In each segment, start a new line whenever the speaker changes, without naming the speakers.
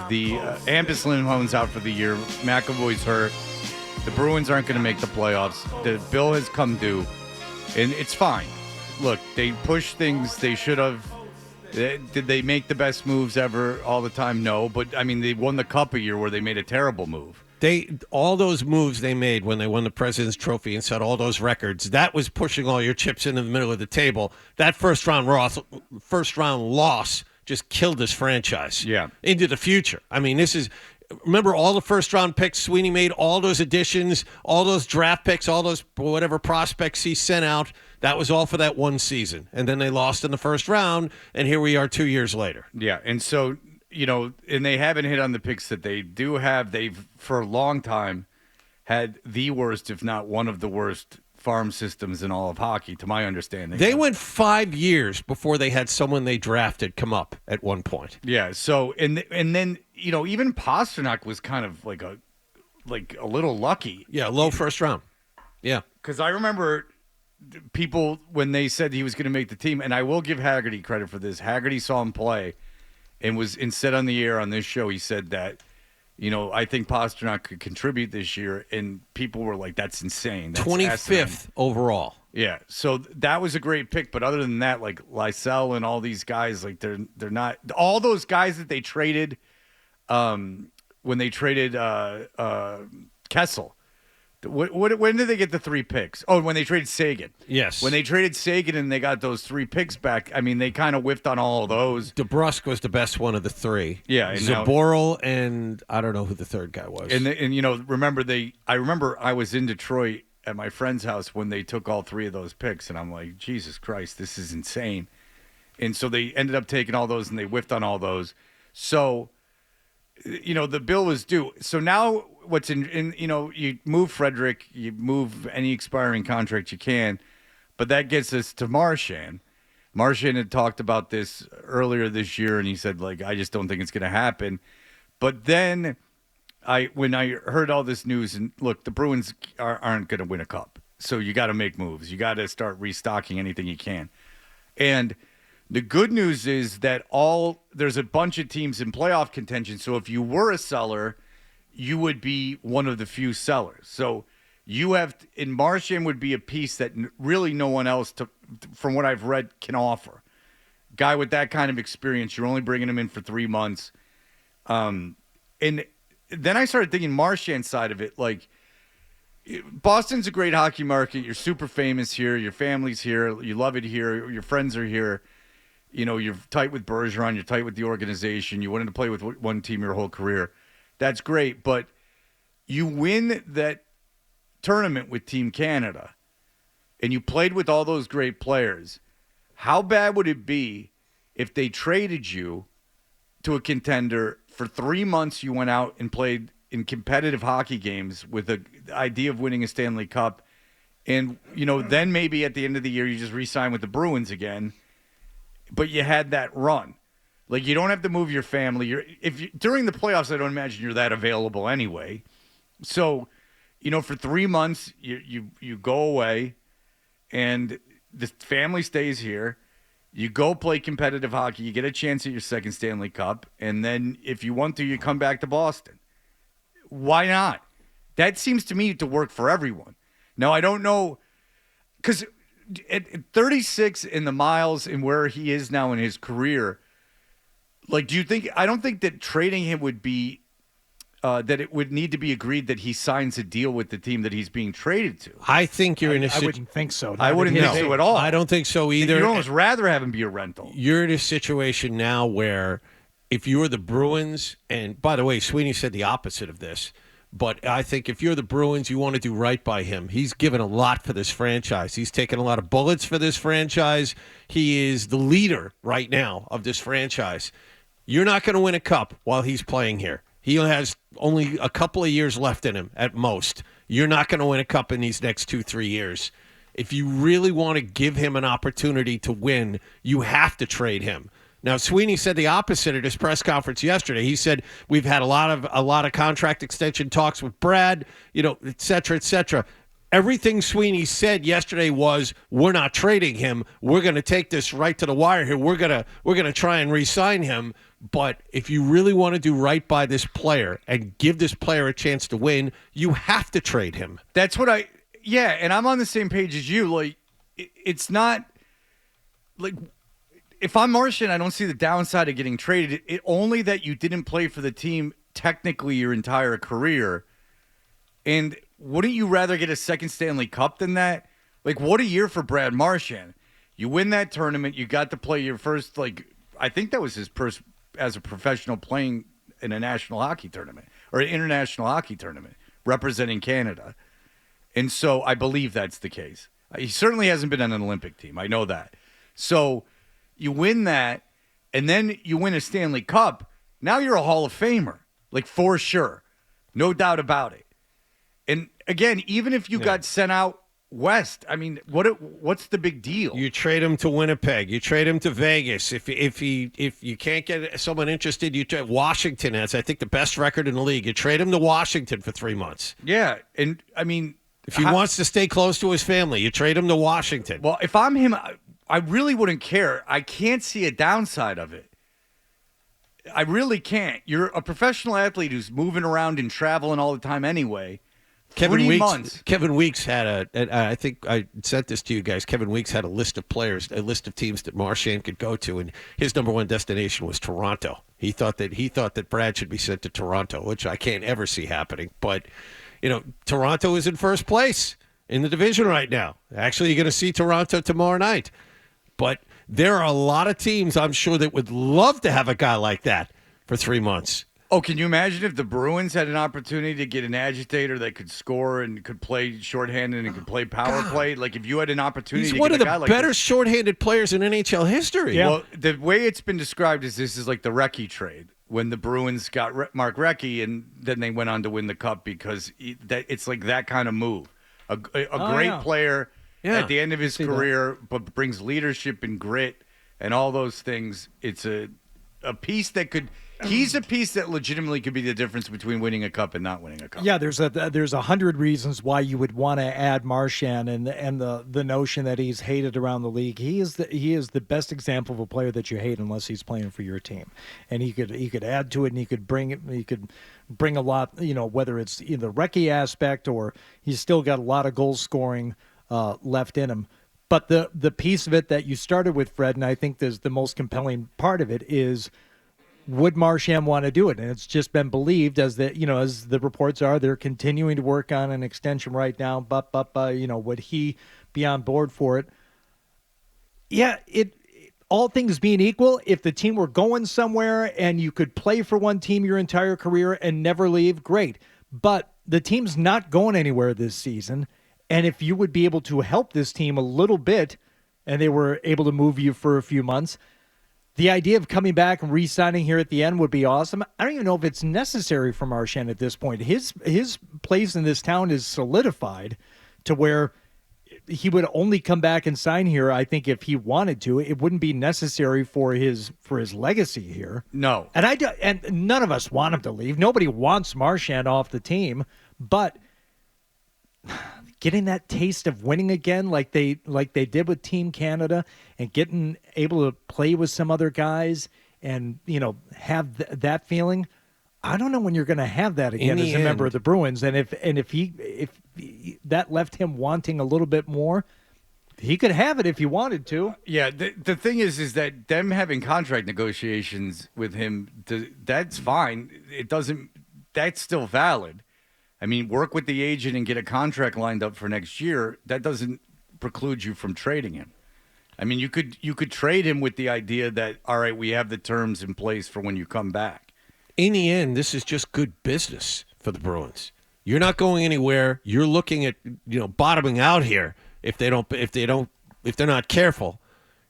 the Hampus Lindholm's out for the year. McAvoy's hurt. The Bruins aren't going to make the playoffs. The bill has come due, and it's fine. Look, they pushed things they should have. Did they make the best moves ever all the time? No, but I mean, they won the cup a year where they made a terrible move.
All those moves they made when they won the President's Trophy and set all those records, that was pushing all your chips into the middle of the table. That first round loss just killed this franchise into the future. I mean, remember all the first round picks Sweeney made, all those additions, all those draft picks, all those whatever prospects he sent out. That was all for that one season. And then they lost in the first round, and here we are 2 years later.
Yeah, and so, and they haven't hit on the picks that they do have. They've, for a long time, had the worst, if not one of the worst, farm systems in all of hockey, to my understanding.
They went 5 years before they had someone they drafted come up at one point.
Yeah, so, and then, even Pastrnak was kind of like a little lucky.
Yeah, low first round. Yeah.
Because I remember people, when they said he was going to make the team, and I will give Haggerty credit for this. Haggerty saw him play and said on the air on this show, he said that, I think Pastrnak could contribute this year, and people were like, that's insane. That's
25th overall.
Yeah, so that was a great pick, but other than that, like Lysell and all these guys, like they're not – all those guys that they traded when they traded Kessel – when did they get the 3 picks? Oh, when they traded Sagan.
Yes.
When they traded Sagan and they got those 3 picks back, I mean, they kind of whiffed on all of those.
DeBrusk was the best one of the 3.
Yeah. And
Zaboral and I don't know who the third guy was.
And I remember I was in Detroit at my friend's house when they took all 3 of those picks, and I'm like, Jesus Christ, this is insane. And so they ended up taking all those, and they whiffed on all those. So, the bill was due. So now what's you move Frederick, you move any expiring contract you can, but that gets us to Marchand. Marchand had talked about this earlier this year, and he said, I just don't think it's going to happen. But then when I heard all this news, and look, the Bruins aren't going to win a cup. So you got to make moves. You got to start restocking anything you can. And the good news is that there's a bunch of teams in playoff contention. So if you were a seller, you would be one of the few sellers. So and Marchand would be a piece that really no one else, from what I've read, can offer. Guy with that kind of experience, you're only bringing him in for 3 months. And then I started thinking Marchand's side of it, Boston's a great hockey market. You're super famous here. Your family's here. You love it here. Your friends are here. You're tight with Bergeron. You're tight with the organization. You wanted to play with one team your whole career. That's great. But you win that tournament with Team Canada, and you played with all those great players. How bad would it be if they traded you to a contender for 3 months? You went out and played in competitive hockey games with the idea of winning a Stanley Cup. And, then maybe at the end of the year, you just re-sign with the Bruins again. But you had that run. You don't have to move your family. During the playoffs, I don't imagine you're that available anyway. So, for 3 months, you go away, and the family stays here. You go play competitive hockey. You get a chance at your second Stanley Cup. And then if you want to, you come back to Boston. Why not? That seems to me to work for everyone. Now, I don't know, because at 36 in the miles and where he is now in his career, do you think – I don't think that trading him would be that it would need to be agreed that he signs a deal with the team that he's being traded to.
I think you're in a situation.
I wouldn't think so.
I wouldn't think so at all.
I don't think so either.
You'd almost rather have him be a rental.
You're in a situation now where if you're the Bruins, and by the way, Sweeney said the opposite of this, but I think if you're the Bruins, you want to do right by him. He's given a lot for this franchise. He's taken a lot of bullets for this franchise. He is the leader right now of this franchise. You're not going to win a cup while he's playing here. He has only a couple of years left in him at most. You're not going to win a cup in these next 2-3 years. If you really want to give him an opportunity to win, you have to trade him. Now, Sweeney said the opposite at his press conference yesterday. He said, we've had a lot of contract extension talks with Brad, et cetera, et cetera. Everything Sweeney said yesterday was, we're not trading him. We're going to take this right to the wire here. We're going to try and re-sign him. But if you really want to do right by this player and give this player a chance to win, you have to trade him.
That's what and I'm on the same page as you. Like, it's not like if I'm Martian, I don't see the downside of getting traded. Only that you didn't play for the team technically your entire career. And wouldn't you rather get a second Stanley Cup than that? Like, what a year for Brad Marchand. You win that tournament. You got to play your first, I think that was his first as a professional playing in a national hockey tournament or an international hockey tournament representing Canada. And so I believe that's the case. He certainly hasn't been on an Olympic team. I know that. So you win that, and then you win a Stanley Cup. Now you're a Hall of Famer, for sure. No doubt about it. And again, even if you got sent out west, I mean, what's the big deal?
You trade him to Winnipeg. You trade him to Vegas. If you can't get someone interested, you trade. Washington has, I think, the best record in the league. You trade him to Washington for 3 months.
Yeah, and I mean,
if he wants to stay close to his family, you trade him to Washington.
Well, if I'm him, I really wouldn't care. I can't see a downside of it. I really can't. You're a professional athlete who's moving around and traveling all the time anyway.
Kevin Weeks had I think I sent this to you guys. Kevin Weeks had a list of players, a list of teams that Marchand could go to, and his number one destination was Toronto. He thought that Brad should be sent to Toronto, which I can't ever see happening. But Toronto is in first place in the division right now. Actually, you're going to see Toronto tomorrow night. But there are a lot of teams, I'm sure, that would love to have a guy like that for 3 months.
Oh, can you imagine if the Bruins had an opportunity to get an agitator that could score and could play shorthanded and could play power play? Like, if you had an opportunity
He's
to
one
get
of
a guy
the
like
better
this.
shorthanded players in NHL history.
Yeah. Well, the way it's been described is this is like the Recchi trade when the Bruins got Mark Recchi and then they went on to win the Cup because it's like that kind of move. A great player at the end of his career, but brings leadership and grit and all those things. It's a piece that could – he's a piece that legitimately could be the difference between winning a cup and not winning a cup.
Yeah, there's 100 reasons why you would want to add Marchand and the notion that he's hated around the league. He is the best example of a player that you hate unless he's playing for your team, and he could add to it and he could bring a lot. Whether it's in the Recchi aspect or he's still got a lot of goal scoring left in him. But the piece of it that you started with, Fred, and I think there's the most compelling part of it is, would Marchand want to do it? And it's just been believed as the reports are, they're continuing to work on an extension right now. But would he be on board for it? Yeah, all things being equal, if the team were going somewhere and you could play for one team your entire career and never leave, great. But the team's not going anywhere this season. And if you would be able to help this team a little bit and they were able to move you for a few months, the idea of coming back and re-signing here at the end would be awesome. I don't even know if it's necessary for Marchand at this point. His place in this town is solidified to where he would only come back and sign here, I think, if he wanted to. It wouldn't be necessary for his legacy here.
No.
And none of us want him to leave. Nobody wants Marchand off the team, but getting that taste of winning again like they did with Team Canada and getting able to play with some other guys and have that feeling, I don't know when you're going to have that again as a member of the Bruins. And if he that left him wanting a little bit more, he could have it if he wanted to.
Yeah, the thing is that them having contract negotiations with him, that's fine. That's still valid. I mean, work with the agent and get a contract lined up for next year. That doesn't preclude you from trading him. I mean, you could trade him with the idea that, all right, we have the terms in place for when you come back.
In the end, this is just good business for the Bruins. You're not going anywhere. You're looking at bottoming out here if they're not careful.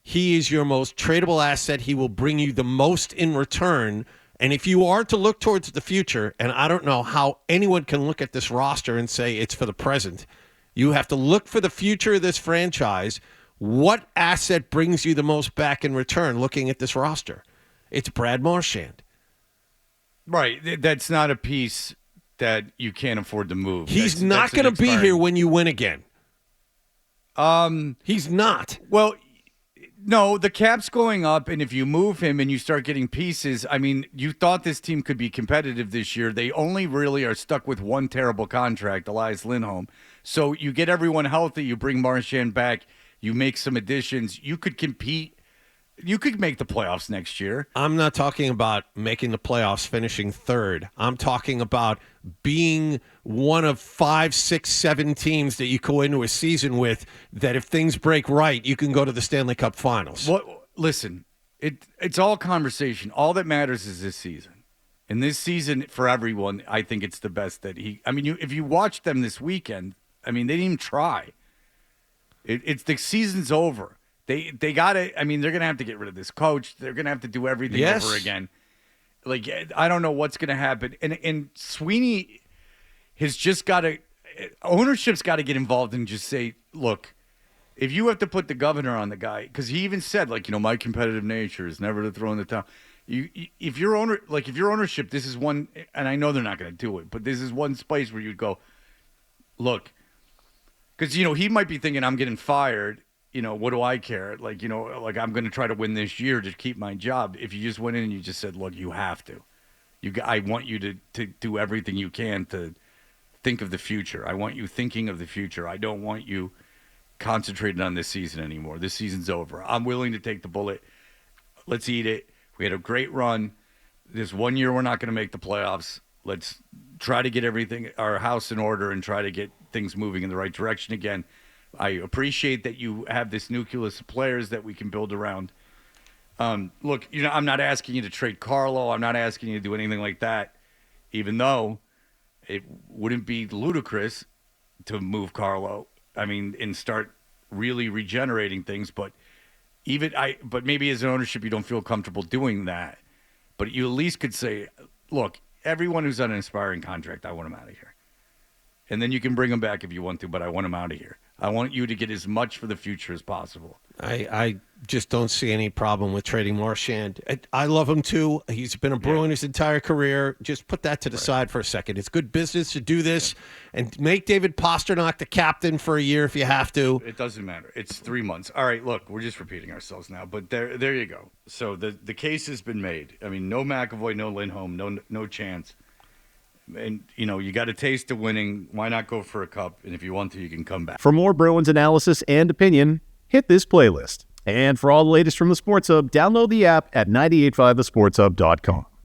He is your most tradable asset. He will bring you the most in return. And if you are to look towards the future, and I don't know how anyone can look at this roster and say it's for the present, you have to look for the future of this franchise. What asset brings you the most back in return looking at this roster? It's Brad Marchand.
Right. That's not a piece that you can't afford to move.
He's not going to be here when you win again. He's not.
Well, No, the cap's going up, and if you move him and you start getting pieces, I mean, you thought this team could be competitive this year. They only really are stuck with one terrible contract, Elias Lindholm. So you get everyone healthy, you bring Marchand back, you make some additions, you could compete. You could make the playoffs next year.
I'm not talking about making the playoffs, finishing third. I'm talking about being one of 5, 6, 7 teams that you go into a season with that if things break right, you can go to the Stanley Cup Finals.
Listen, it's all conversation. All that matters is this season. And this season, for everyone, I think it's the best that if you watch them this weekend, they didn't even try. It's the season's over. They got to, they're going to have to get rid of this coach. They're going to have to do everything over again. Like, I don't know what's going to happen. And Sweeney has just got to, ownership's got to get involved and just say, look, if you have to put the governor on the guy, because he even said, my competitive nature is never to throw in the towel. If your ownership, this is one, and I know they're not going to do it, but this is one space where you'd go, look, because, he might be thinking I'm getting fired. What do I care? I'm going to try to win this year to keep my job. If you just went in and you just said, look, you have to. I want you to do everything you can to think of the future. I want you thinking of the future. I don't want you concentrated on this season anymore. This season's over. I'm willing to take the bullet. Let's eat it. We had a great run. This 1 year we're not going to make the playoffs. Let's try to get our house in order and try to get things moving in the right direction again. I appreciate that you have this nucleus of players that we can build around. Look, I'm not asking you to trade Carlo. I'm not asking you to do anything like that, even though it wouldn't be ludicrous to move Carlo. And start really regenerating things. But maybe as an ownership, you don't feel comfortable doing that. But you at least could say, look, everyone who's on an expiring contract, I want them out of here. And then you can bring them back if you want to, but I want them out of here. I want you to get as much for the future as possible.
I just don't see any problem with trading Marchand. I love him too. He's been a Bruin his entire career. Just put that to the side for a second. It's good business to do this and make David Pastrnak the captain for a year if you have to.
It doesn't matter. It's 3 months. All right, look, we're just repeating ourselves now, but there you go. So the case has been made. No McAvoy, no Lindholm, no chance. And, you got a taste of winning. Why not go for a cup? And if you want to, you can come back.
For more Bruins analysis and opinion, hit this playlist. And for all the latest from the Sports Hub, download the app at 985thesportshub.com.